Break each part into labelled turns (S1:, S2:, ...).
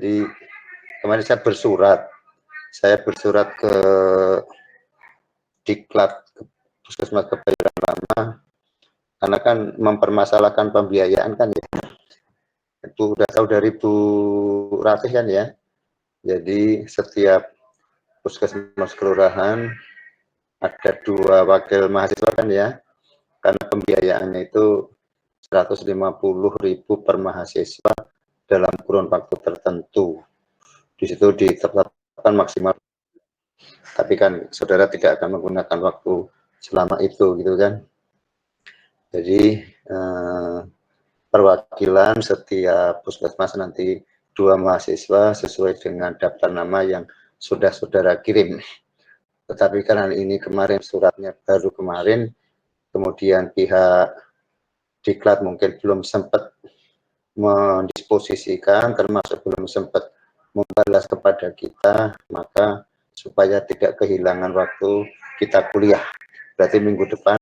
S1: Jadi kemarin saya bersurat ke Diklat Puskesmas Kebayoran Lama karena kan mempermasalahkan pembiayaan kan ya. Itu udah tahu dari Bu Ratih kan ya. Jadi setiap puskesmas kelurahan ada 2 wakil mahasiswa kan ya, karena pembiayaannya itu 150.000 per mahasiswa dalam kurun waktu tertentu. Di situ ditetapkan maksimal, tapi kan saudara tidak akan menggunakan waktu selama itu gitu kan. Jadi perwakilan setiap puskesmas nanti 2 mahasiswa sesuai dengan daftar nama yang sudah saudara kirim. Tetapi karena ini kemarin suratnya baru kemarin, kemudian pihak Diklat mungkin belum sempat mendisposisikan, termasuk belum sempat membalas kepada kita, maka supaya tidak kehilangan waktu kita kuliah. Berarti minggu depan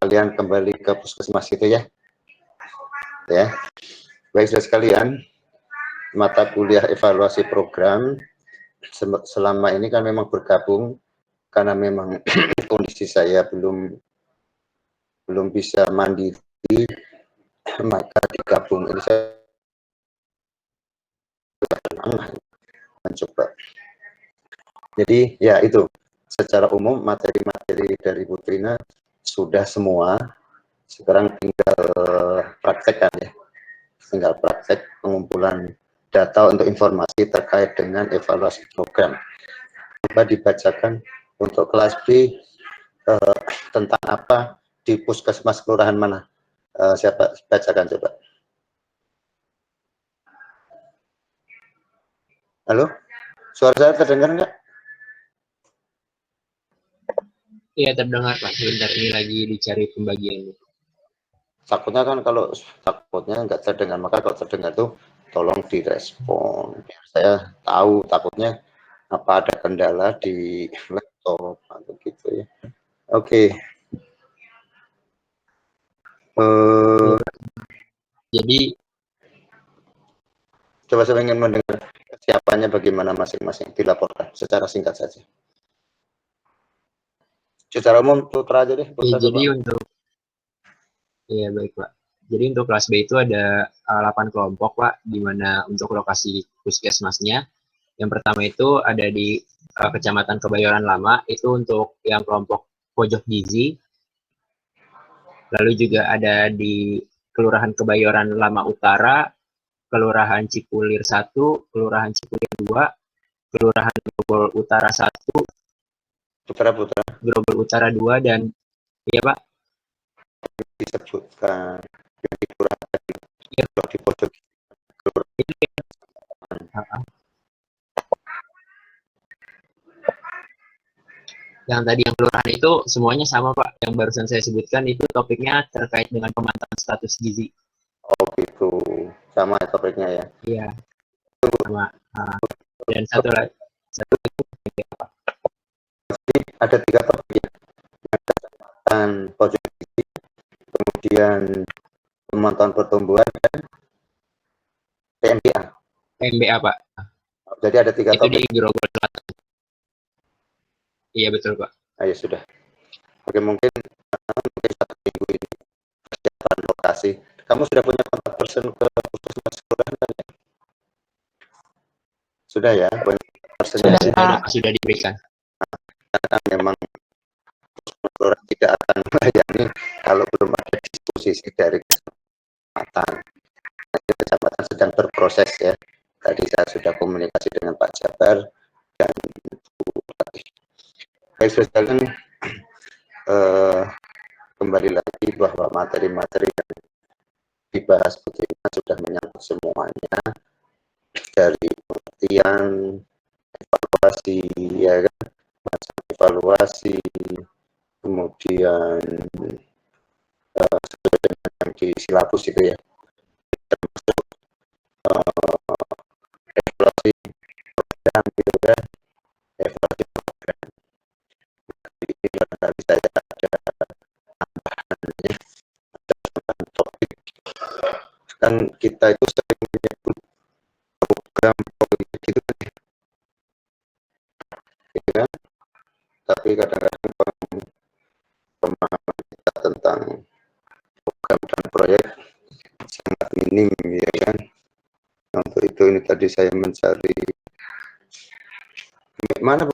S1: kalian kembali ke puskesmas itu ya. Ya. Baik saudara sekalian, mata kuliah evaluasi program selama ini kan memang bergabung karena memang kondisi saya belum bisa mandiri, maka digabung. Ini saya mencoba. Jadi ya itu, secara umum materi-materi dari Bu Trina sudah semua, sekarang tinggal praktek kan ya, tinggal praktek pengumpulan data untuk informasi terkait dengan evaluasi program. Coba dibacakan untuk kelas B tentang apa di puskesmas kelurahan mana? Siapa bacakan coba? Halo, suara saya terdengar nggak?
S2: Iya terdengar Pak, sebentar ini lagi dicari pembagiannya.
S1: Takutnya kan kalau takutnya nggak terdengar, maka kalau terdengar tuh tolong direspon. Biar saya tahu takutnya apa ada kendala di laptop atau gitu ya. Oke.
S2: Jadi
S1: Coba saya ingin mendengar kesiapannya bagaimana masing-masing, dilaporkan secara singkat saja. Secara umum Putra aja deh. Putra
S2: jadi
S1: coba.
S2: untuk ya baik Pak. Jadi untuk kelas B itu ada 8 kelompok Pak, di mana untuk lokasi puskesmasnya. Yang pertama itu ada di Kecamatan Kebayoran Lama, itu untuk yang kelompok pojok gizi. Lalu juga ada di Kelurahan Kebayoran Lama Utara, Kelurahan Cipulir 1, Kelurahan Cipulir 2, Kelurahan Grogol Utara 1,
S1: Putra
S2: Grogol Utara 2, dan iya Pak.
S1: Disebutkan yang di kelurahan
S2: Ya.
S1: di pojok.
S2: Yang tadi yang kelurahan itu semuanya sama Pak. Yang barusan saya sebutkan itu topiknya terkait dengan pemantauan status gizi.
S1: Oh gitu, sama ya topiknya ya.
S2: Iya, sama. Dan satu lagi
S1: ada 3 topik ya. Yang pojok gizi, kemudian pemantauan pertumbuhan dan PMBA.
S2: MBA Pak.
S1: Jadi ada 3
S2: Itu di
S1: topik.
S2: Grogol Selatan. Iya betul Pak.
S1: Ya sudah. Oke, mungkin 1 minggu ini persiapan lokasi. Kamu sudah punya kontak person ke puskesmas kelurahan kan ya? Sudah ya, punya person ya.
S2: Sudah diberikan.
S1: Karena memang kelurahan tidak akan melayani kalau belum ada disposisi dari kecamatan. Kecamatan sedang berproses ya. Tadi saya sudah komunikasi dengan Pak Jabar dan Bu Ratih. Baik, sekalian, kembali lagi bahwa materi-materi yang dibahas begini sudah menyangkut semuanya, dari pengertian, evaluasi, ya kan, macam evaluasi, kemudian sesuai dengan yang di silabus itu ya, termasuk evaluasi program gitu kan, evaluasi program. Ini barangkali saya ada tambahannya, ada topik. Kan kita itu sering menyebut program gitu ya. Tapi kadang-kadang pemahaman kita tentang program dan proyek sangat minim ya kan. Untuk itu ini tadi saya mencari mana Bu?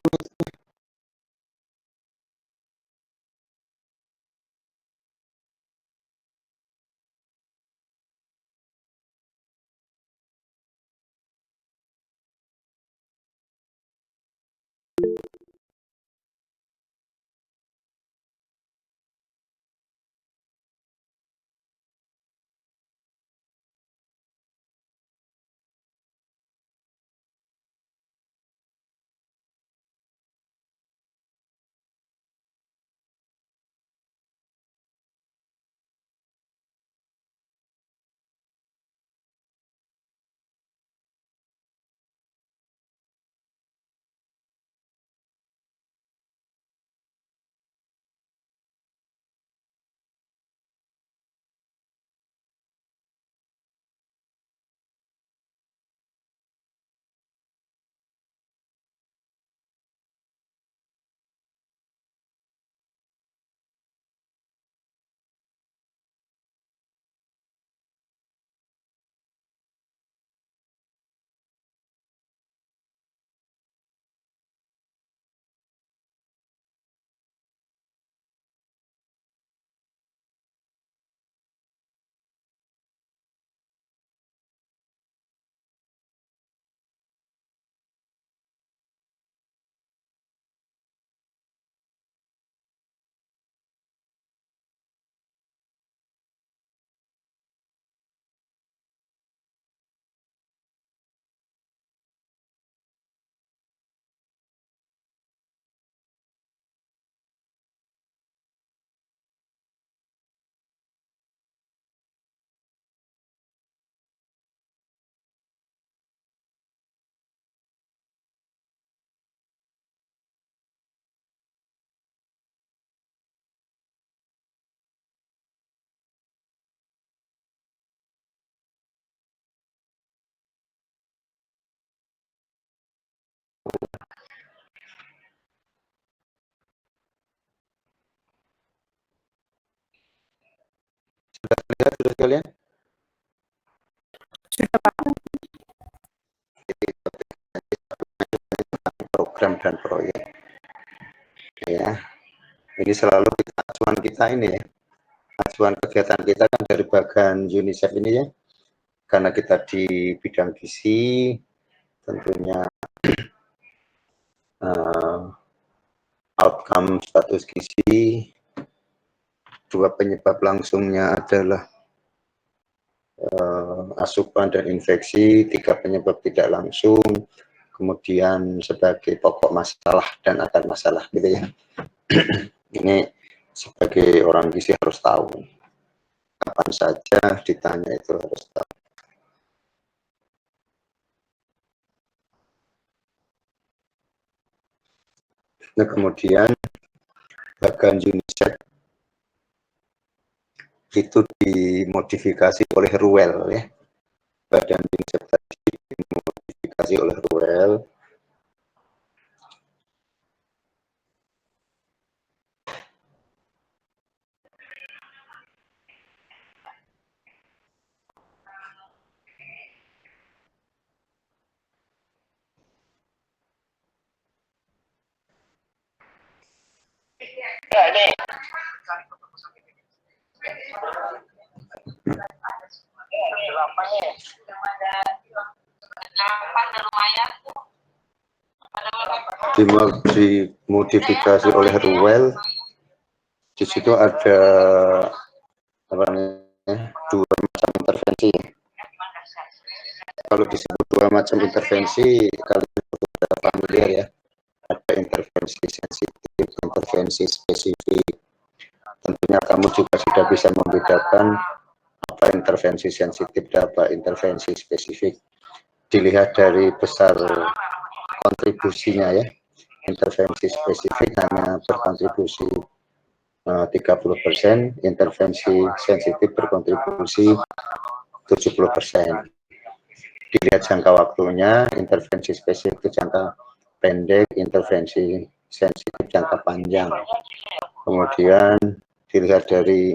S1: Lihat sudah sekalian. Program dan proyek ya, ini selalu acuan kita ini ya, acuan kegiatan kita kan dari bagian UNICEF ini ya, karena kita di bidang gizi tentunya outcome status gizi, dua penyebab langsungnya adalah asupan dan infeksi, tiga penyebab tidak langsung, kemudian sebagai pokok masalah dan akar masalah gitu ya. Ini sebagai orang gizi harus tahu, kapan saja ditanya itu harus tahu. Nah kemudian bagian UNICEF itu dimodifikasi oleh Ruel ya, badan UNICEF tadi dimodifikasi oleh Ruel. Dimodifikasi oleh Ruel, di situ ada apa namanya, dua macam intervensi. Kalau disebut dua macam intervensi, kalian sudah familiar ya. Ada intervensi sensitif, intervensi spesifik. Tentunya kamu juga sudah bisa membedakan apa intervensi sensitif dan apa intervensi spesifik. Dilihat dari besar kontribusinya ya. Intervensi spesifik hanya berkontribusi 30%, intervensi sensitif berkontribusi 70%. dilihat jangka waktunya, intervensi spesifik jangka pendek, intervensi sensitif jangka panjang. Kemudian dilihat dari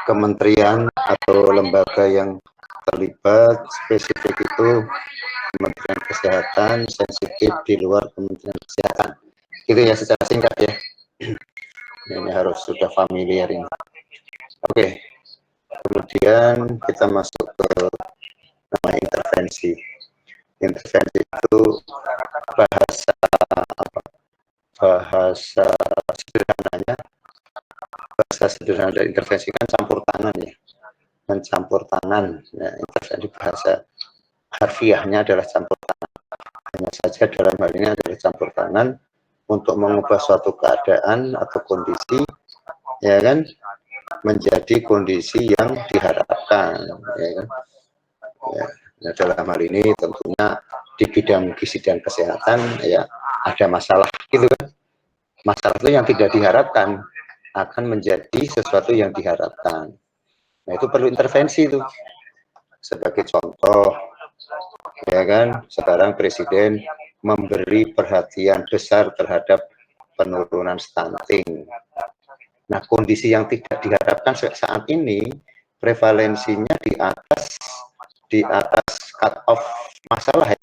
S1: kementerian atau lembaga yang terlibat, spesifik itu Kementerian Kesehatan, sensitif di luar Kementerian Kesehatan. Itu ya secara singkat ya. Ini harus sudah familiar ini. Oke. Kemudian kita masuk ke nama intervensi. Intervensi itu bahasa bahasa sederhananya, bahasa sederhana dari intervensi kan campur tangan ya, mencampur tangan. Nah, intervensi bahasa harfiahnya adalah campur tangan. Hanya saja dalam hal ini adalah campur tangan untuk mengubah suatu keadaan atau kondisi, ya kan, menjadi kondisi yang diharapkan, ya kan. Ya, nah dalam hal ini tentunya di bidang gizi dan kesehatan ya ada masalah gitu kan. Masalah itu yang tidak diharapkan akan menjadi sesuatu yang diharapkan. Nah itu perlu intervensi itu. Sebagai contoh, ya kan, sekarang Presiden memberi perhatian besar terhadap penurunan stunting. Nah kondisi yang tidak diharapkan saat ini prevalensinya di atas cut off masalah ya.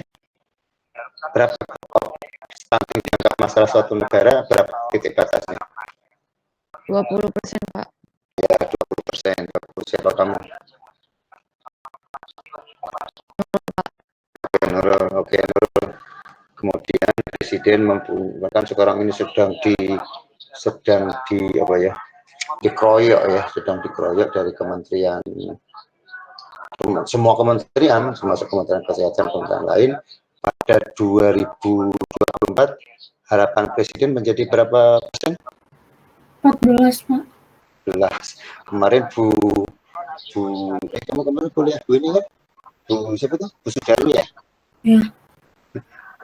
S1: Berapa cut off stunting dianggap masalah suatu negara, berapa titik batasnya?
S3: 20%, Pak.
S1: Ya, 20%. Siapa kamu? Oke, Nurul. Kemudian Presiden bahkan sekarang ini sedang di apa ya? Dikeroyok ya, sedang dikeroyok dari kementerian, semua kementerian, termasuk Kementerian Kesehatan, kementerian lain. Pada 2024 harapan Presiden menjadi berapa persen?
S3: 14, Pak.
S1: 14. Kemarin kamu kemarin kuliah Bu ini kan? Bu siapa tuh? Bu Sudarmi ya?
S3: Ya.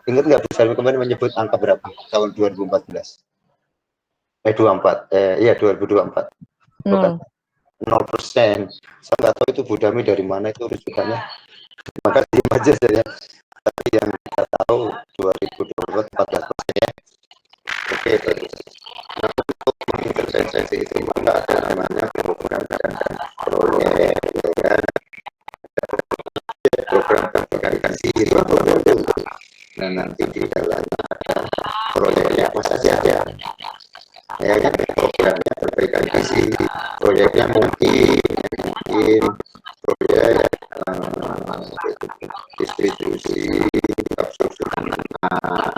S1: Ingat nggak Bu Sudarmi kemarin menyebut angka berapa tahun 2014? 24. Iya 2024. Bukan? 0%. Saya nggak tahu itu Bu Dami dari mana itu rujukannya. Maka diam aja saya. Tapi yang kita tahu 2024 14% ya. Oke, bagus. Nah, untuk mengintervensi itu maka ada namanya program dan proyek, ya kan? Program komunikasi itu. Nah nanti di dalamnya ada proyeknya apa saja ya. Ya kan programnya perbaikan gizi, proyeknya mungkin proyek distribusi kapsul anak,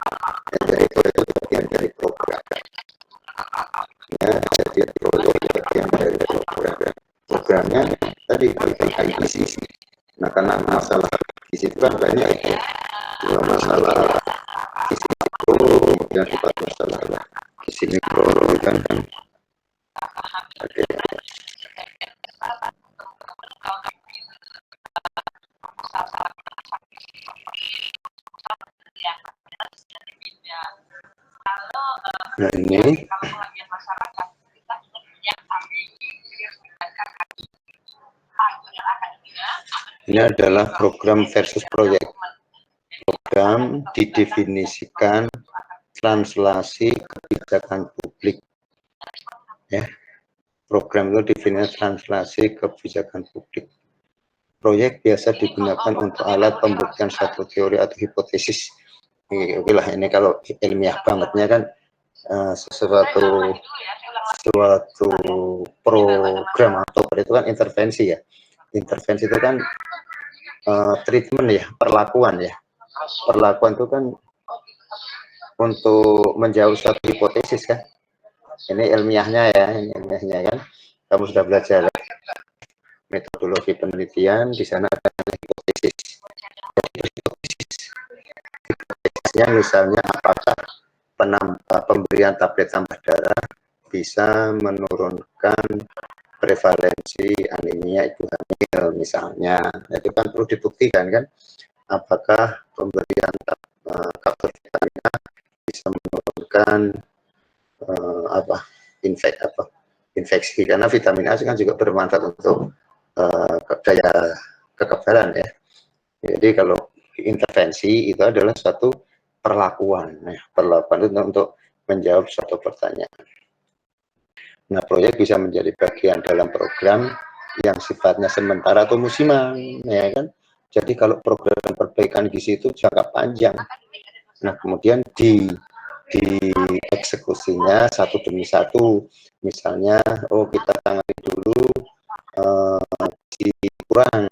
S1: dari proyek bagian dari program. Ya, jadi proyek bagian dari program. Programnya tadi perbaikan gizi. Nah karena masalah gizi itu kan banyak itu, dua masalah gizi mikro, kemudian 4 masalah gizi mikro kan. Oke. Nah ini adalah program versus proyek. Program didefinisikan translasi kebijakan publik. Ya, program itu definisi translasi kebijakan publik. Proyek biasa digunakan untuk alat pembuktian suatu teori atau hipotesis. Oke lah, ini kalau ilmiah bangetnya kan suatu program atau itu kan intervensi ya. Intervensi itu kan treatment ya, perlakuan ya. Perlakuan itu kan untuk menjauh suatu hipotesis kan. Ini ilmiahnya ya, ini ilmiahnya kan. Kamu sudah belajar metodologi penelitian, di sana ada hipotesis. Hipotetisnya misalnya apakah pemberian tablet tambah darah bisa menurunkan prevalensi anemia ibu hamil misalnya. Itu kan perlu dibuktikan kan, apakah pemberian kapsul vitamin A bisa menurunkan infeksi, karena vitamin A kan juga bermanfaat untuk daya kekebalan ya. Jadi kalau intervensi itu adalah suatu perlakuan. Nah, perlakuan itu untuk menjawab suatu pertanyaan. Nah, proyek bisa menjadi bagian dalam program yang sifatnya sementara atau musiman, ya kan? Jadi kalau program perbaikan gizi itu jangka panjang. Nah, kemudian dieksekusinya satu demi satu. Misalnya, oh kita tangani dulu gizi kurang.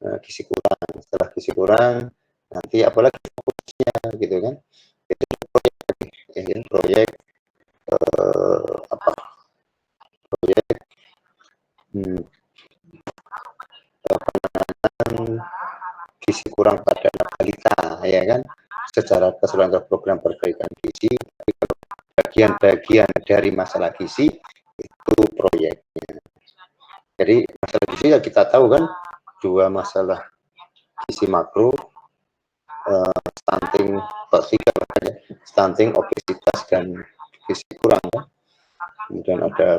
S1: Nah, gizi kurang. Setelah gizi kurang, nanti apalagi fokusnya, gitu kan? Itu proyek, proyek apa? Proyek gizi kurang pada anak balita, ya kan? Secara keseluruhan program perbaikan gizi, bagian-bagian dari masalah gizi itu proyeknya. Jadi masalah gizi ya kita tahu kan, dua masalah gizi makro, stunting, stunting, obesitas dan gizi kurang, kan? Kemudian ada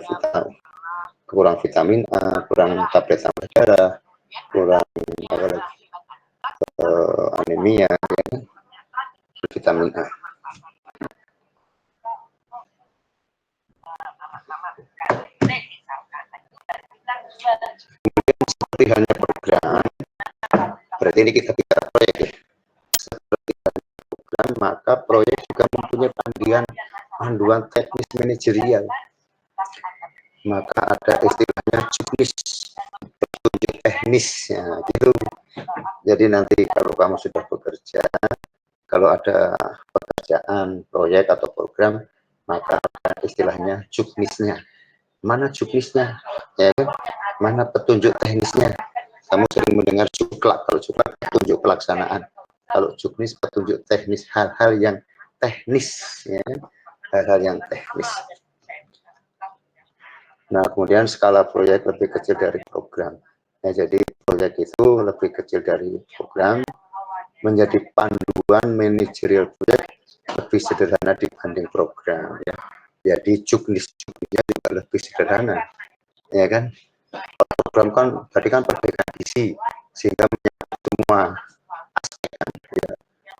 S1: kurang vitamin A, kurang tablet tambah darah, kurang apa lagi, anemia, ya, vitamin A. Kemudian seperti halnya program, berarti ini kita bicara proyek ya. Seperti program, maka proyek juga mempunyai panduan teknis manajerial. Maka ada istilahnya juknis, petunjuk teknis, ya, gitu. Jadi nanti kalau kamu sudah bekerja, kalau ada pekerjaan, proyek atau program, maka ada istilahnya juknisnya. Mana juknisnya? Ya kan? Mana petunjuk teknisnya? Kamu sering mendengar juklak, kalau juklak petunjuk pelaksanaan. Kalau juknis petunjuk teknis, hal-hal yang teknis, ya kan? Hal-hal yang teknis. Nah, kemudian skala proyek lebih kecil dari program. Nah, jadi proyek itu lebih kecil dari program, menjadi panduan manajerial proyek lebih sederhana dibanding program, ya. Jadi juknisnya juga lebih sederhana, ya kan? Program kan tadi kan perbaikan gizi, sehingga menyangkut semua aspek, kan, ya.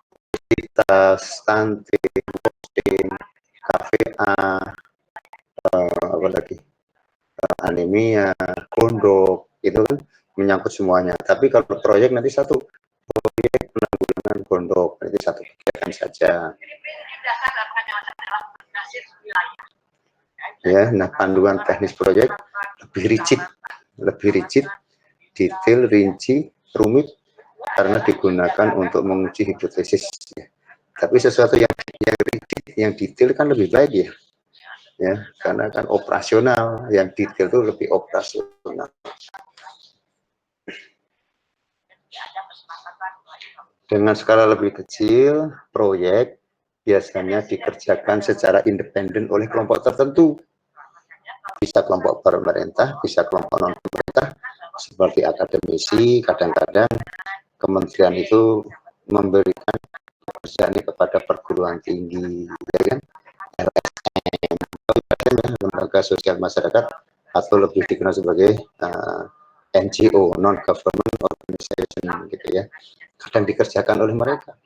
S1: Obesitas, stunting, posting, KVA, apa lagi, anemia, gondok, itu kan menyangkut semuanya. Tapi kalau proyek nanti satu proyek penanggulangan gondok, nanti satu kegiatan saja. Ya, nah panduan teknis proyek lebih rigid, detail, rinci, rumit, karena digunakan untuk menguji hipotesis. Ya. Tapi sesuatu yang rigid, yang detail kan lebih baik, ya, karena kan operasional, yang detail itu lebih operasional. Dengan skala lebih kecil, proyek biasanya dikerjakan secara independen oleh kelompok tertentu. Bisa kelompok pemerintah, bisa kelompok non-pemerintah, seperti akademisi. Kadang-kadang kementerian itu memberikan pekerjaan kepada perguruan tinggi, ya kan? LSM, lembaga sosial masyarakat, atau lebih dikenal sebagai NGO, non-government organization, gitu ya. Kadang dikerjakan oleh mereka.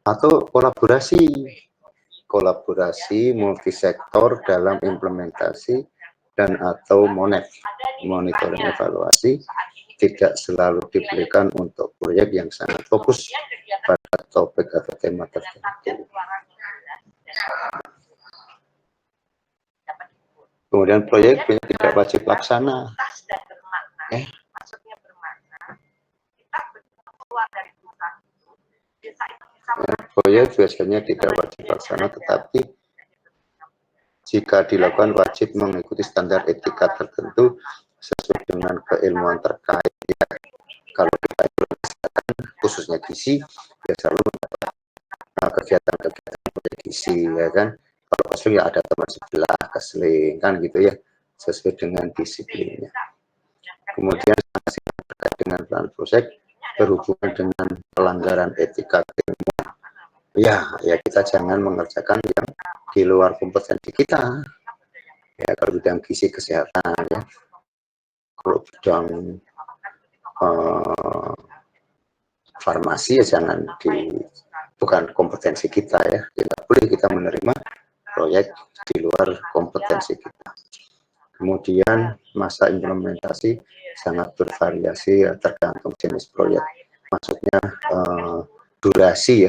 S1: Atau kolaborasi multisektor dalam implementasi dan atau monitoring evaluasi, tidak selalu diberikan untuk proyek yang sangat fokus pada topik atau tema tertentu. Kemudian proyek tidak wajib laksana. Proyek biasanya tidak wajib laksana, tetapi jika dilakukan wajib mengikuti standar etika tertentu sesuai dengan keilmuan terkait. Ya, kalau kita khususnya gizi, ya selalu mendapat kegiatan-kegiatan proyek gizi, ya kan. Kalau keseling ya ada teman sebelah keseling, kan gitu ya, sesuai dengan disiplinnya. Kemudian sanksi terkait dengan peran proyek berhubungan dengan pelanggaran etika keilmuan. Ya kita jangan mengerjakan yang di luar kompetensi kita. Ya, kalau bidang gizi kesehatan, ya. Kalau bidang farmasi ya jangan bukan kompetensi kita ya. Tidak boleh kita menerima proyek di luar kompetensi kita. Kemudian masa implementasi sangat bervariasi ya, tergantung jenis proyek. Maksudnya durasi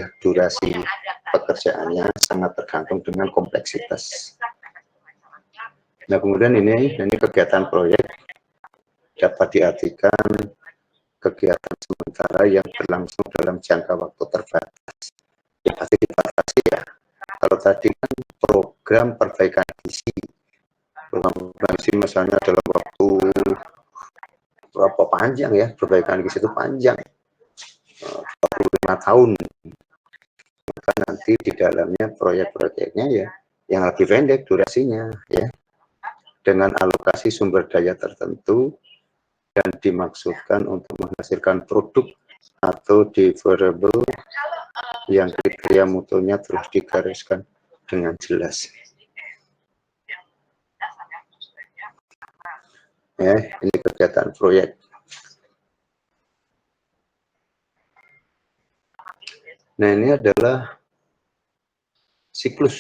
S1: pekerjaannya sangat tergantung dengan kompleksitas. Nah, kemudian ini kegiatan proyek dapat diartikan kegiatan sementara yang berlangsung dalam jangka waktu terbatas. Ya pasti dibatasi ya. Kalau tadi kan program perbaikan gizi, misalnya dalam waktu berapa panjang ya, perbaikan gizi itu panjang, 25 tahun. Maka nanti di dalamnya proyek-proyeknya ya yang lebih pendek durasinya ya, dengan alokasi sumber daya tertentu dan dimaksudkan untuk menghasilkan produk atau deliverable yang kriteria mutunya terus digariskan dengan jelas. Ya, ini kegiatan proyek. Nah, ini adalah siklus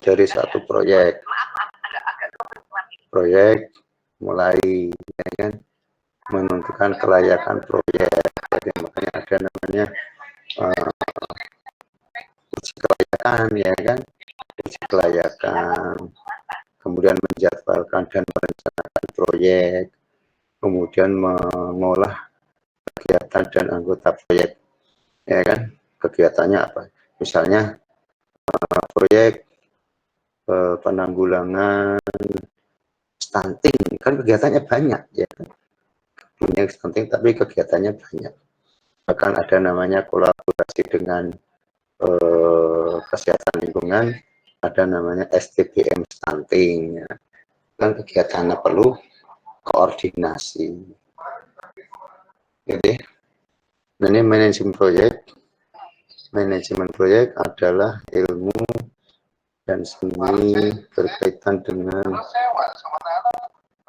S1: dari satu proyek. Proyek mulai ya kan, menentukan kelayakan proyek. Jadi makanya ada namanya uji kelayakan ya kan, uji kelayakan, kemudian menjadwalkan dan merencanakan proyek, kemudian mengolah kegiatan dan anggota proyek ya kan, kegiatannya apa, misalnya proyek penanggulangan stunting, kan kegiatannya banyak ya, punya stunting tapi kegiatannya banyak. Bahkan ada namanya kolaborasi dengan kesehatan lingkungan, ada namanya STBM stunting ya. Kan kegiatannya perlu koordinasi. Jadi ini manajemen proyek adalah ilmu dan seni berkaitan dengan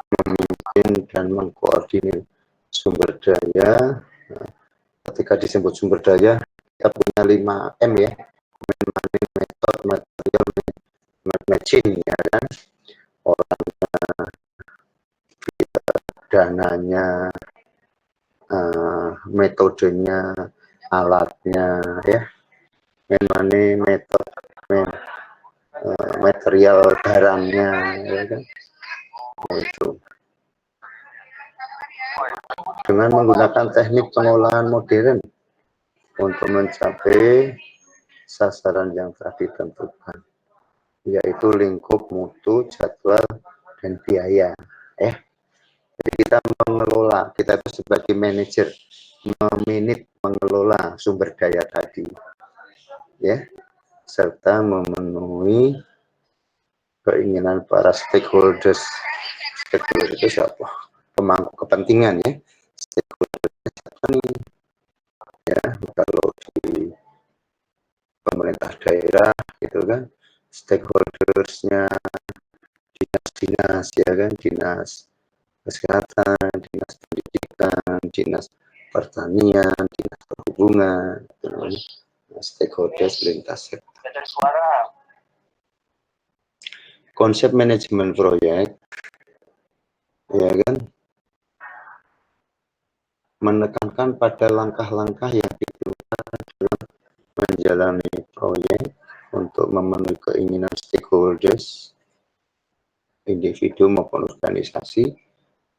S1: memimpin dan mengkoordinir sumber daya. Nah, ketika disebut sumber daya, kita punya 5M ya, metode, material, machine ya kan, orangnya, dananya, metodenya, alatnya ya, metode, material barangnya ya kan, itu dengan menggunakan teknik pengolahan modern untuk mencapai sasaran yang telah ditentukan, yaitu lingkup mutu, jadwal, dan biaya. Jadi kita mengelola, kita itu sebagai manajer mengelola sumber daya tadi, ya, serta memenuhi keinginan para stakeholders. Stakeholder itu siapa? Pemangku kepentingan ya. Stakeholder siapa nih? Ya, kalau di pemerintah daerah gitu kan, stakeholdersnya dinas-dinas ya kan, dinas kesehatan, dinas pendidikan, dinas pertanian, dinas perhubungan, stakeholders lintas sektor. Konsep manajemen proyek ya kan, menekankan pada langkah-langkah yang diperlukan dalam menjalani proyek untuk memenuhi keinginan stakeholders, individu maupun organisasi,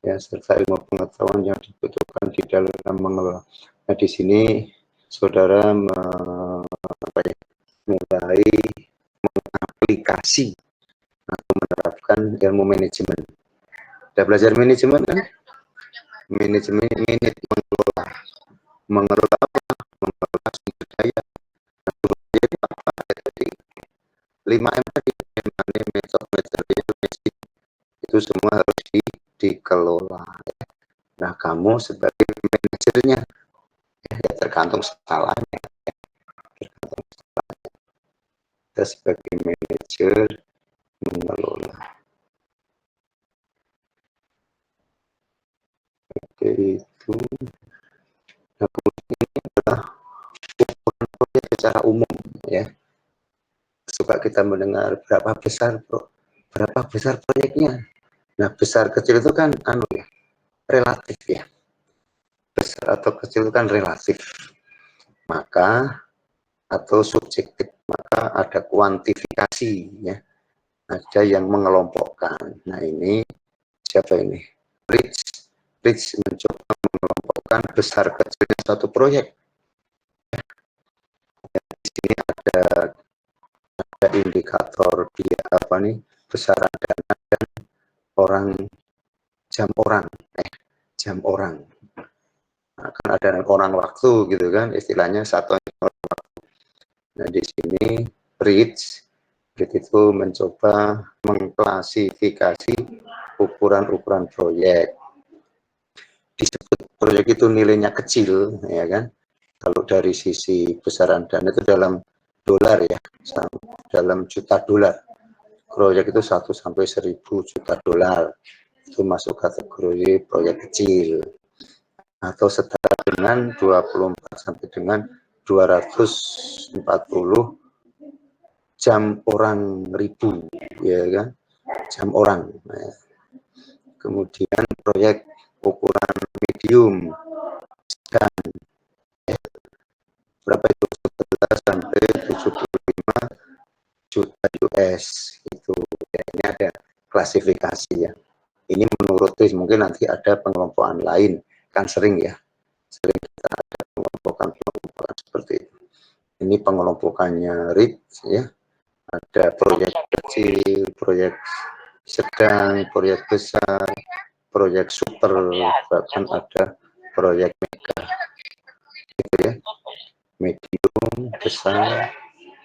S1: ya, serta ilmu pengetahuan yang dibutuhkan di dalam mengelola. Nah, di sini saudara mulai mengaplikasi atau menerapkan ilmu manajemen. Sudah belajar manajemen kan? Manajemen mengelola apa? Mengelola sumber daya. Sumber daya itu apa? Jadi 5M tadi, metode, material, mesin, itu semua harus dikelola. Nah, kamu sebagai manajernya ya tergantung skalanya. Kita sebagai manajer mengelola. Oke, itu Nah, kemudian ini adalah ukuran proyek secara umum ya. Suka kita mendengar berapa besar proyeknya. Nah, besar kecil itu kan ya, relatif ya. Besar atau kecil itu kan relatif. Maka atau subjektif, maka ada kuantifikasi ya. Ada yang mengelompokkan. Nah, ini siapa ini? Rich mencoba mengelompokkan besar kecilnya satu proyek. Di sini ada indikator dia apa nih, besaran dana dan orang jam orang. Nah, kan ada orang waktu gitu kan, istilahnya satu orang waktu. Nah, di sini Rich itu mencoba mengklasifikasi ukuran-ukuran proyek. Disebut proyek itu nilainya kecil, ya kan? Kalau dari sisi besaran dana itu dalam dolar ya, dalam juta dolar. Proyek itu 1 sampai 1000 juta dolar. Itu masuk kategori proyek kecil. Atau setara dengan 24 sampai dengan 240 jam orang ribu, ya kan? Jam orang. Nah, kemudian proyek ukuran medium dan berapa itu 11 sampai 75 juta US itu ya, ini ada klasifikasi ya. Ini menurut mungkin nanti ada pengelompokan lain, kan sering ya, sering kita ada pengelompokan seperti itu. Ini pengelompokannya RIT ya, ada proyek kecil, proyek sedang, proyek besar, proyek super, bahkan ada proyek mega gitu ya. Medium, besar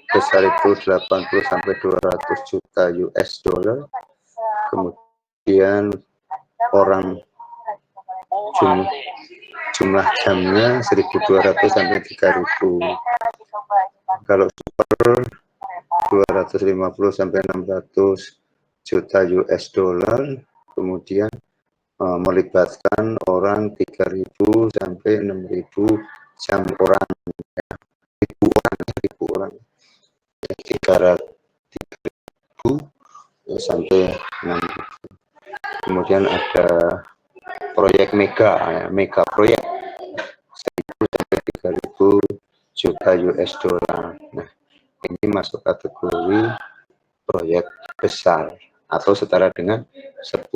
S1: itu 80 sampai 200 juta US dollar. Kemudian orang jumlah jamnya 1.200 sampai 3.000. Kalau super 250 sampai 600 juta US dollar. Kemudian melibatkan orang 3.000 sampai 6.000 jam orang, ya. 1.000 orang, 3.000 sampai 6.000. Kemudian ada proyek mega proyek 1.000 sampai 3.000 juta US dollar. Nah, ini masuk kategori proyek besar atau setara dengan 10.000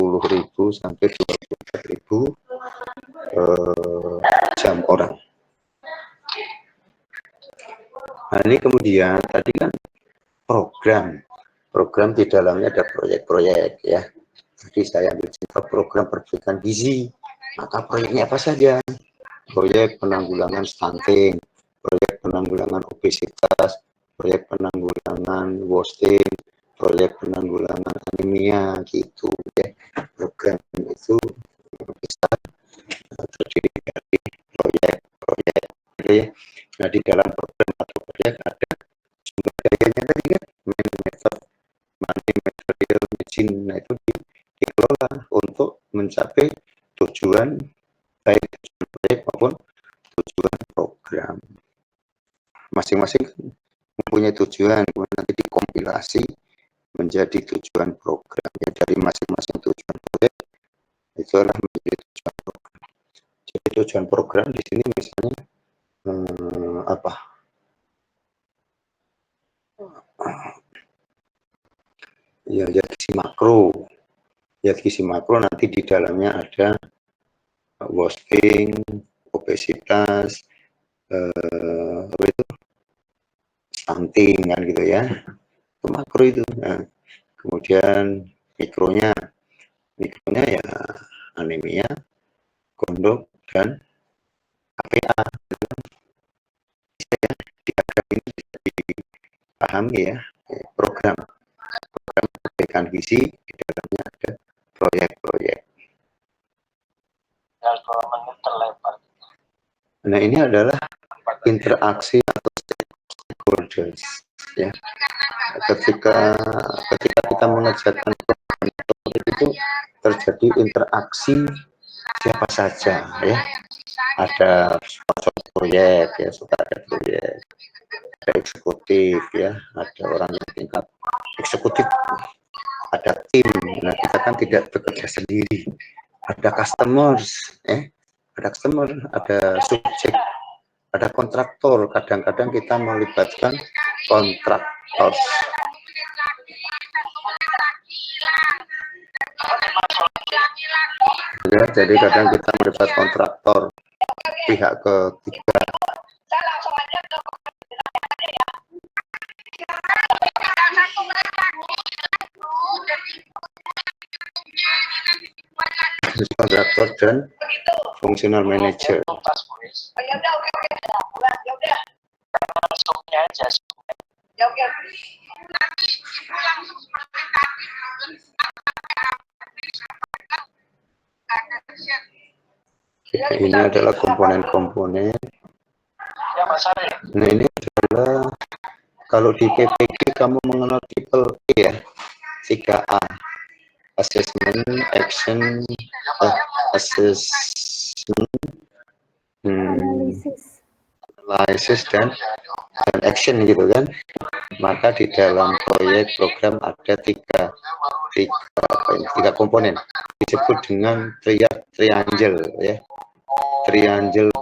S1: sampai 24.000 jam orang. Nah, ini kemudian tadi kan program di dalamnya ada proyek-proyek ya. Jadi saya ambil contoh program perbaikan gizi, maka proyeknya apa saja? Proyek penanggulangan stunting, proyek penanggulangan obesitas, proyek penanggulangan wasting, proyek penanggulangan anemia gitu ya. Program itu bisa terdiri dari proyek-proyek gitu ya. Nah, di dalam program atau proyek ada sumber dayanya tadi kan, material, mesin, nah itu dikelola untuk mencapai tujuan baik tujuan proyek maupun tujuan program. Masing-masing mempunyai tujuan, kemudian nanti dikompilasi menjadi tujuan program. Ya, dari masing-masing tujuan proyek itu adalah menjadi tujuan program. Jadi tujuan program di sini misalnya apa? Ya, gizi makro. Ya, gizi makro nanti di dalamnya ada wasting, obesitas, apa itu, stunting kan gitu ya. Itu makro itu. Nah, kemudian mikronya ya anemia, gondok, dan APA. Diagram ini bisa dipahami ya, program perbaikan gizi di dalamnya ada proyek-proyek. Nah, ini adalah interaksi atau stakeholders ya. Ketika kita mengerjakan program itu terjadi interaksi siapa saja ya. ada sponsor proyek ya, suka ada proyek, ada eksekutif ya, ada orang yang tingkat eksekutif, ada tim. Nah, kita kan tidak bekerja sendiri, ada customers, ada subjek, ada kontraktor. Kadang-kadang kita melibatkan kontraktor. Ya, jadi kadang kita melibat kontraktor pihak ketiga. Kontraktor dan fungsional manager. Ini adalah komponen-komponen. Nah, ini adalah kalau di PPG kamu mengenal triple E ya, 3A. Assessment, action, analysis dan action gitu kan. Maka di dalam proyek program ada tiga komponen, disebut dengan triangle ya, triangle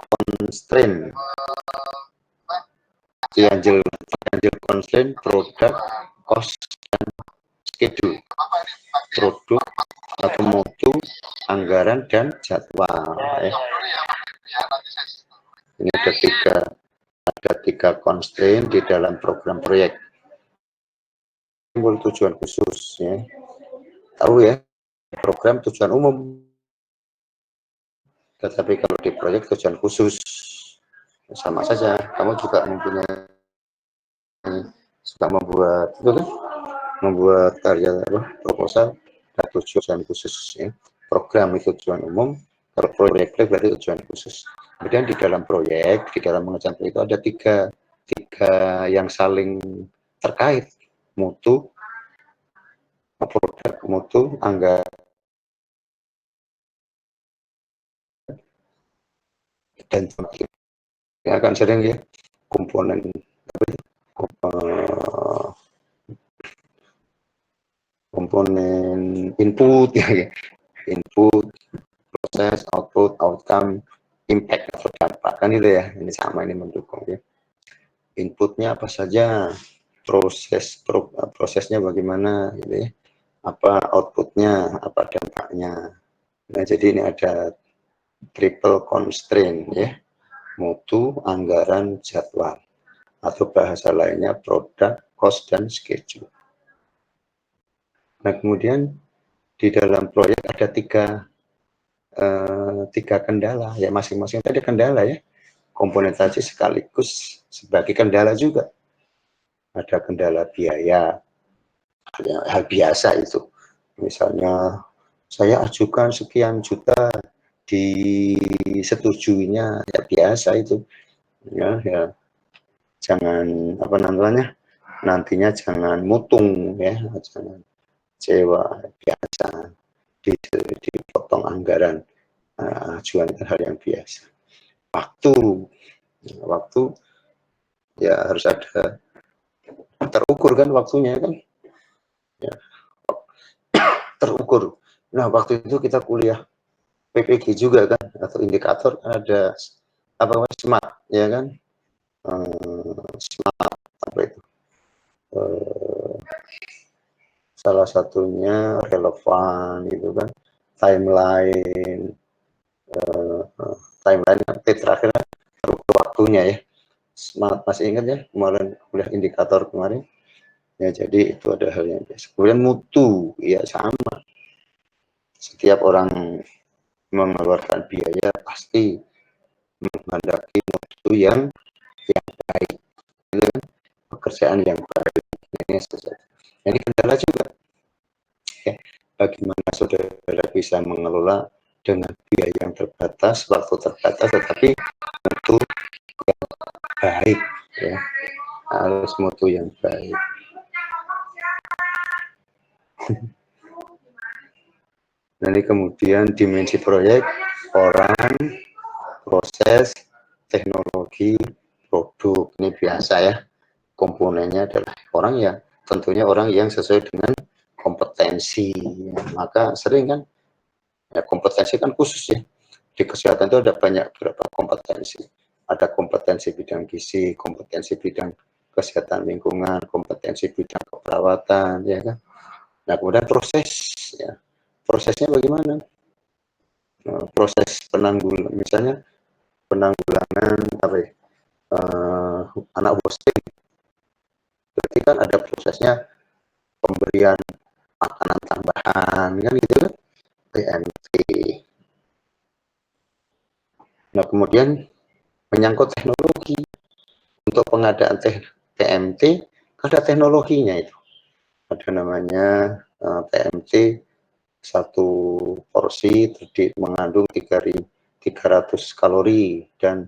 S1: constraint, product, cost, dan schedule. Produk atau mutu, anggaran, dan jadwal ya. Ini ada tiga constraint di dalam program proyek. Tujuan khusus ya, tahu ya, program tujuan umum, tetapi kalau di proyek tujuan khusus sama saja. Kamu juga mempunyai suka membuat karya proposal, ada tujuan khusus ya. Program itu tujuan umum, kalau proyek berarti tujuan khusus. Kemudian di dalam proyek, di dalam mengerjakan proyek itu ada tiga yang saling terkait, mutu, produk, mutu, anggaran, dan yang akan sering ya komponen input ya, input, proses, output, outcome, impact atau dampak, kan itu ya, ini sama, ini mendukung ya. Inputnya apa saja, prosesnya bagaimana gitu ya, apa outputnya, apa dampaknya. Nah, jadi ini ada triple constraint ya, mutu, anggaran, jadwal, atau bahasa lainnya produk, cost, dan schedule. Nah, kemudian di dalam proyek ada tiga kendala ya, masing-masing tadi kendala ya, komponen tadi sekaligus sebagai kendala juga. Ada kendala biaya, hal biasa itu, misalnya saya ajukan sekian juta, disetujuinya ya biasa itu ya, jangan apa namanya, nantinya jangan mutung ya, jangan kecewa, biasa dipotong anggaran. Ajuan itu hal yang biasa. Waktu ya harus ada terukur kan, waktunya kan ya, terukur. Nah, waktu itu kita kuliah PPG juga kan, atau indikator kan, ada apa namanya, SMART ya kan, SMART apa itu, salah satunya relevan gitu kan, timeline terakhir terukur waktunya ya. SMART, masih ingat ya kemarin kuliah indikator kemarin ya, jadi itu ada hal yang biasa. Kemudian mutu ya sama, setiap orang mengeluarkan biaya pasti menghendaki mutu yang baik, gitu kan? Pekerjaan yang baik. Ini kendala juga ya, bagaimana saudara bisa mengelola dengan biaya yang terbatas, waktu terbatas, tetapi mutu yang baik ya, harus mutu yang baik. Nanti kemudian dimensi proyek, orang, proses, teknologi, produk. Ini biasa ya, komponennya adalah orang ya, tentunya orang yang sesuai dengan kompetensi. Maka sering kan, ya kompetensi kan khusus ya, di kesehatan itu ada banyak beberapa kompetensi. Ada kompetensi bidang gizi, kompetensi bidang kesehatan lingkungan, kompetensi bidang keperawatan, ya kan. Nah, kemudian proses, ya. Prosesnya bagaimana? Proses penanggulangan, misalnya penanggulangan apa ya, anak posting, berarti kan ada prosesnya pemberian makanan tambahan, kan gitu kan, PMT. Nah, kemudian menyangkut teknologi, untuk pengadaan PMT, ada teknologinya itu. Ada namanya PMT, satu porsi mengandung 300 kalori dan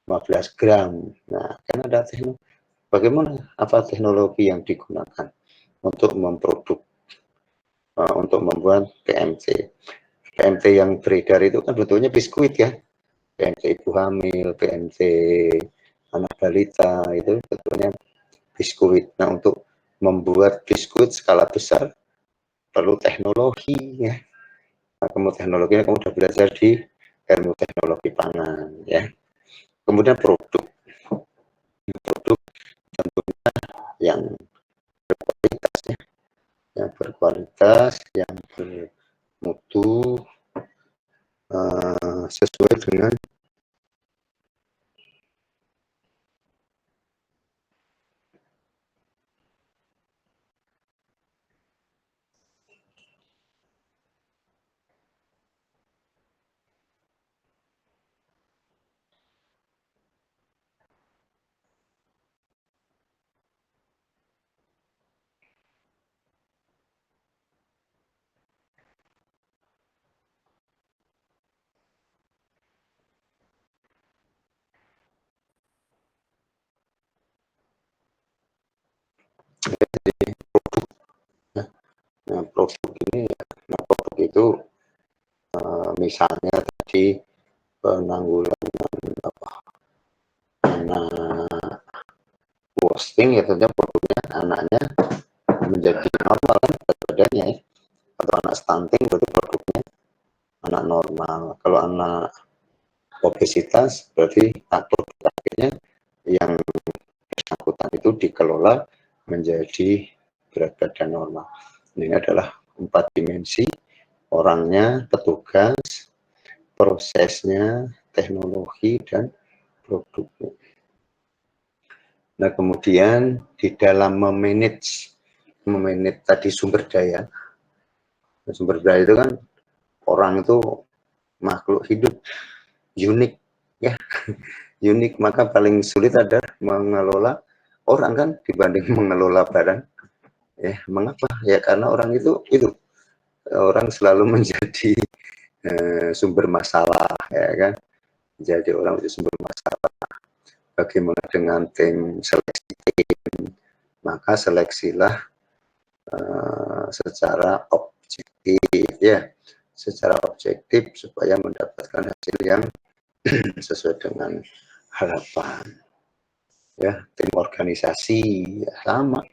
S1: 15 gram. Nah, kan ada teknologi. Bagaimana apa teknologi yang digunakan untuk untuk membuat PMT. PMT yang beredar itu kan bentuknya biskuit ya. PMT ibu hamil, PMT anak balita, itu bentuknya biskuit. Nah, untuk membuat biskuit skala besar perlu teknologi ya. Nah, kemudian teknologinya kamu sudah belajar di ilmu teknologi pangan ya. Kemudian produk tentunya yang berkualitas ya, yang berkualitas, yang bermutu, sesuai dengan produk. Nah, produk ini, nah, produk itu misalnya tadi penanggulangan apa, anak posting ya, tentunya produknya anaknya menjadi normal kan badannya ya. Atau anak stunting berarti produknya anak normal. Kalau anak obesitas berarti produk akhirnya yang bersangkutan itu dikelola menjadi berat badan normal. Ini adalah 4 dimensi: orangnya, petugas, prosesnya, teknologi, dan produknya. Nah, kemudian di dalam memanage tadi sumber daya itu kan, orang itu makhluk hidup unik ya, unik. Maka paling sulit adalah mengelola orang kan dibanding mengelola barang ya. Mengapa ya? Karena orang itu orang selalu menjadi sumber masalah ya kan. Jadi orang itu sumber masalah. Bagaimana dengan tim seleksi tim? Maka seleksilah secara objektif ya, secara objektif supaya mendapatkan hasil yang sesuai dengan harapan ya. Tim organisasi ya sama,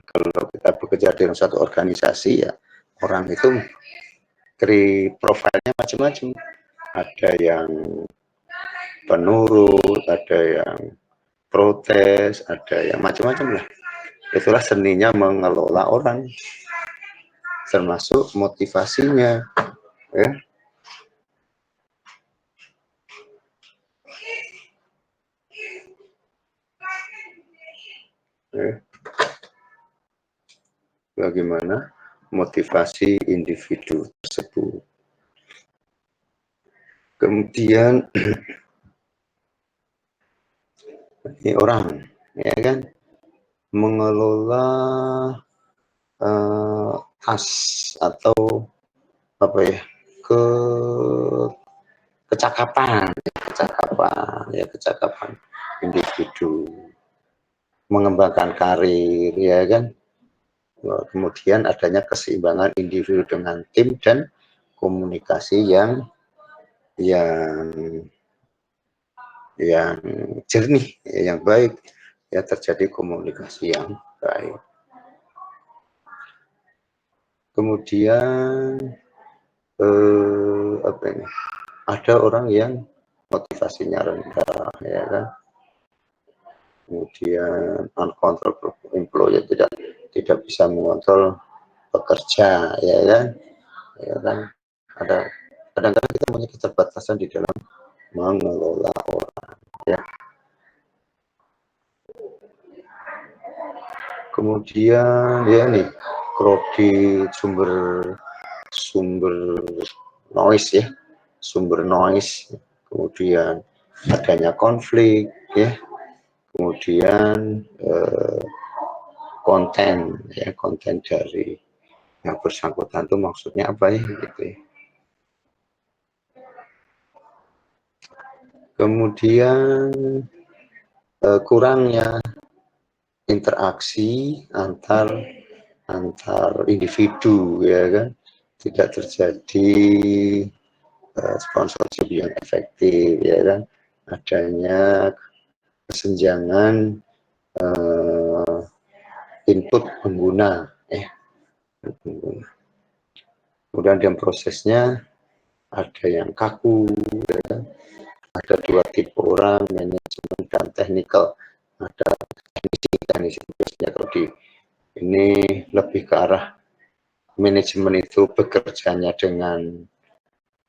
S1: kalau kita bekerja dalam satu organisasi ya, orang itu profilnya macam-macam, ada yang penurut, ada yang protes, ada yang macam-macam lah. Itulah seninya mengelola orang, termasuk motivasinya ya. Bagaimana motivasi individu tersebut. Kemudian ini orang ya kan mengelola as atau apa ya, kecakapan individu, mengembangkan karir ya kan. Kemudian adanya keseimbangan individu dengan tim dan komunikasi yang yang jernih, yang baik, ya terjadi komunikasi yang baik. Kemudian apa ini? Ada orang yang motivasinya rendah, ya kan? Kemudian uncontrollable employee, tidak bisa mengontrol pekerja, ya kan? Ya kan? Ada kadang-kadang kita punya keterbatasan di dalam mengelola orang, ya. Kemudian ya nih, kredit sumber noise, ya, sumber noise, kemudian adanya konflik, ya, kemudian konten, ya, konten dari yang bersangkutan itu maksudnya apa ya, gitu ya. Kemudian kurangnya interaksi antar individu, ya kan, tidak terjadi sponsorship yang efektif, ya kan, adanya kesenjangan input pengguna, kemudian dalam prosesnya ada yang kaku, ya kan? Ada dua tipe orang, manajemen dan teknikal. Ada teknisi biasanya kalau di ini lebih ke arah manajemen itu bekerjanya dengan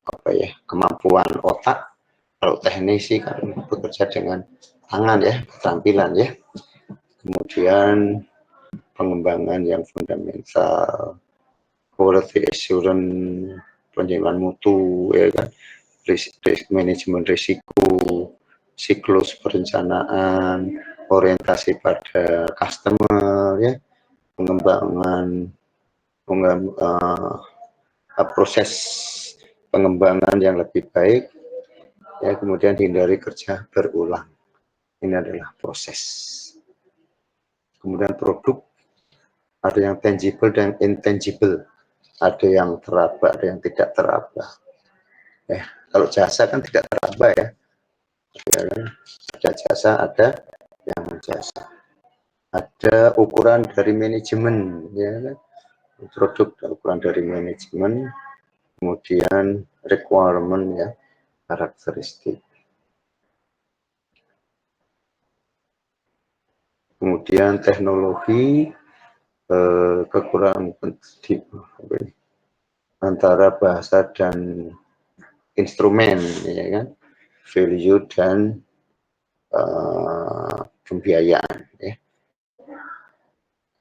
S1: apa ya, kemampuan otak. Kalau teknisi kan bekerja dengan tangan, ya, keterampilan, ya. Kemudian pengembangan yang fundamental, quality assurance, penjagaan mutu, ya kan, manajemen risiko, siklus perencanaan, orientasi pada customer, ya, pengembangan proses pengembangan yang lebih baik, ya, kemudian hindari kerja berulang. Ini adalah proses. Kemudian produk, ada yang tangible dan intangible, ada yang teraba, ada yang tidak teraba. Kalau jasa kan tidak teraba, ya. Ada jasa, ada yang jasa. Ada ukuran dari manajemen, ya kan? Produk ukuran dari manajemen, kemudian requirement, ya, karakteristik. Kemudian teknologi, kekurangan antara bahasa dan instrumen, ya kan, value dan pembiayaan, ya.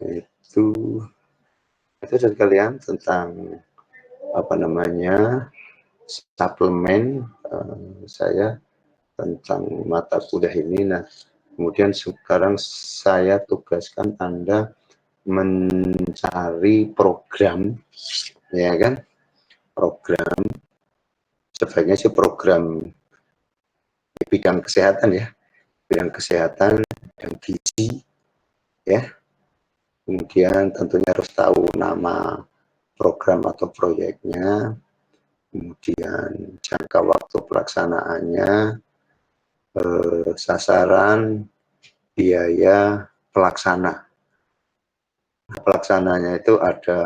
S1: Itu dari kalian tentang apa namanya suplemen saya tentang mata kuliah ini. Nah, kemudian sekarang saya tugaskan Anda mencari program, ya kan, program, sebaiknya sih program di bidang kesehatan, ya, bidang kesehatan dan gizi, ya. Kemudian tentunya harus tahu nama program atau proyeknya, kemudian jangka waktu pelaksanaannya, sasaran, biaya pelaksana. Pelaksananya itu ada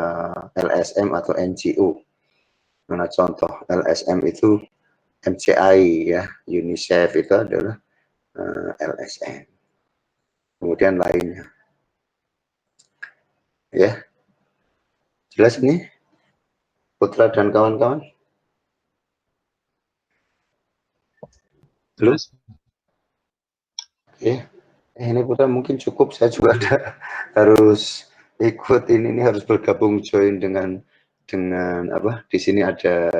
S1: LSM atau NGO. Nah, contoh LSM itu MCI, ya, UNICEF itu adalah LSM. Kemudian lainnya, ya, jelas ini Putra dan kawan-kawan? Halo? Oke. Ini Putra mungkin cukup, saya juga harus ikut ini harus bergabung join dengan apa, di sini ada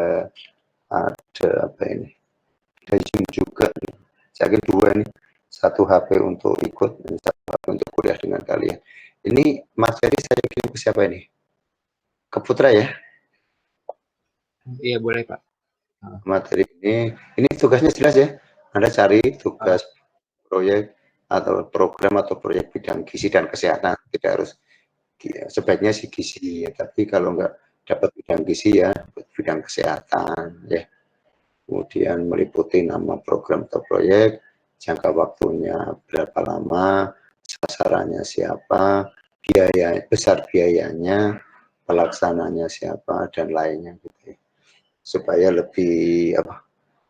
S1: apa ini, ada Zoom juga, saya kira dua nih, satu HP untuk ikut dan satu HP untuk kuliah dengan kalian. Ini materi saya kirim ke siapa ini? Ke Putra, ya?
S2: Iya, boleh, Pak.
S1: Materi ini tugasnya jelas, ya. Anda cari tugas proyek atau program atau proyek bidang gizi dan kesehatan, tidak harus, sebaiknya sih gizi, ya, tapi kalau nggak dapat bidang gizi, ya bidang kesehatan, ya. Kemudian meliputi nama program atau proyek, jangka waktunya berapa lama, sasarannya siapa, biaya besar biayanya, pelaksananya siapa, dan lainnya gitu. Supaya lebih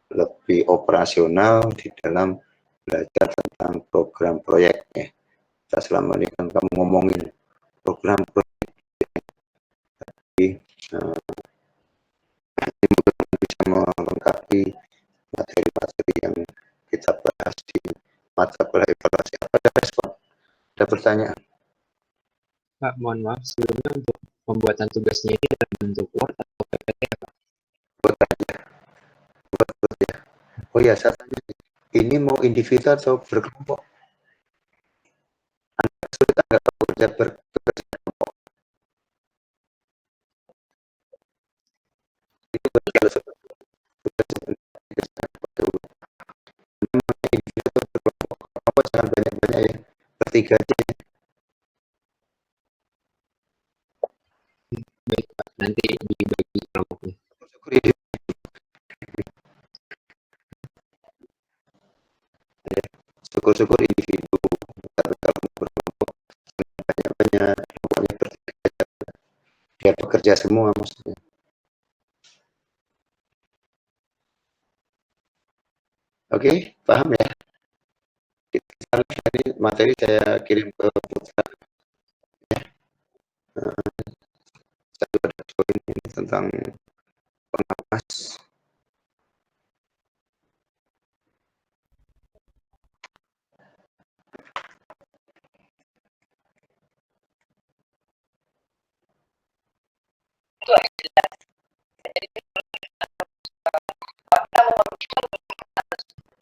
S1: lebih operasional di dalam belajar tentang program proyek ya. Kita selama ini kan kamu ngomongin program proyek, bisa melengkapi materi-materi yang kita bahas di mata kuliah evaluasi. Ada respon? Ada pertanyaan?
S2: Pak, mohon maaf sebelumnya untuk pembuatan tugasnya ini dalam bentuk Word atau PPT, Pak?
S1: Buat aja. Buat ya. Oh ya, saya tanya, ini mau individu atau berkelompok? Anda kesulitan nggak bekerja berkelompok? Ini kalau individu berkelompok, apa jangan banyak-banyak ya, bertiga aja.
S2: Baik, Pak. Nanti dibagi kelompoknya.
S1: Syukur-syukur individu, tapi kalau berkelompok banyak-banyak, kelompoknya bertiga, biar bekerja semua maksudnya. Oke, paham ya? Ini materi saya kirim ke Putra. Ya. Saya ada poin ini tentang pengawas.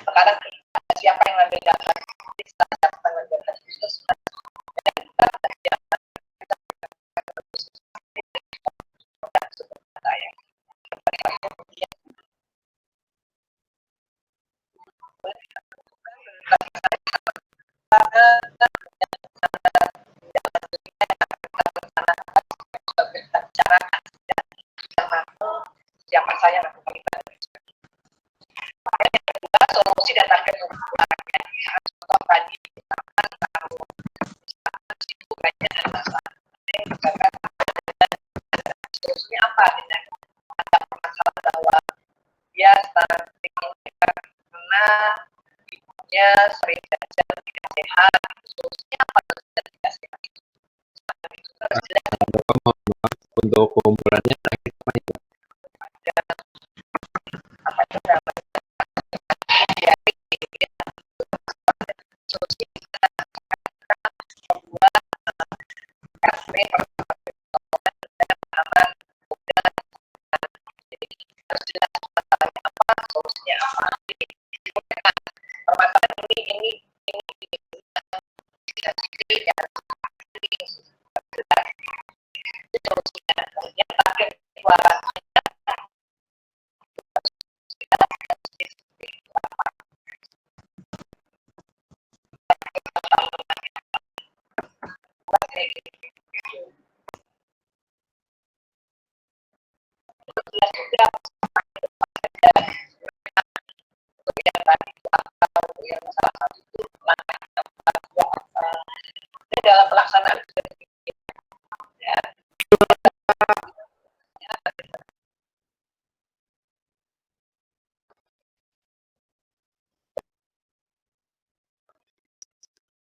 S4: Sekarang siapa yang ngambil data, siapa yang ngambil data khusus, siapa saya yang lakukan solusi dan target pengumpulannya. Contoh tadi itu banyak solusinya apa dengan ada permasalahan bahwa dia stunting karena ibunya sering jajan tidak sehat, solusinya apa tidak sehat itu harus jelas.
S2: Mohon maaf, untuk pengumpulannya terakhir apa nih, Pak?
S4: Apa itu namanya solusi membuat KP aman, harus jelas masalahnya apa, solusinya apa. Jadi permasalahan ini solusinya. Kemudian target keluaran yang salah satu itu dalam pelaksanaan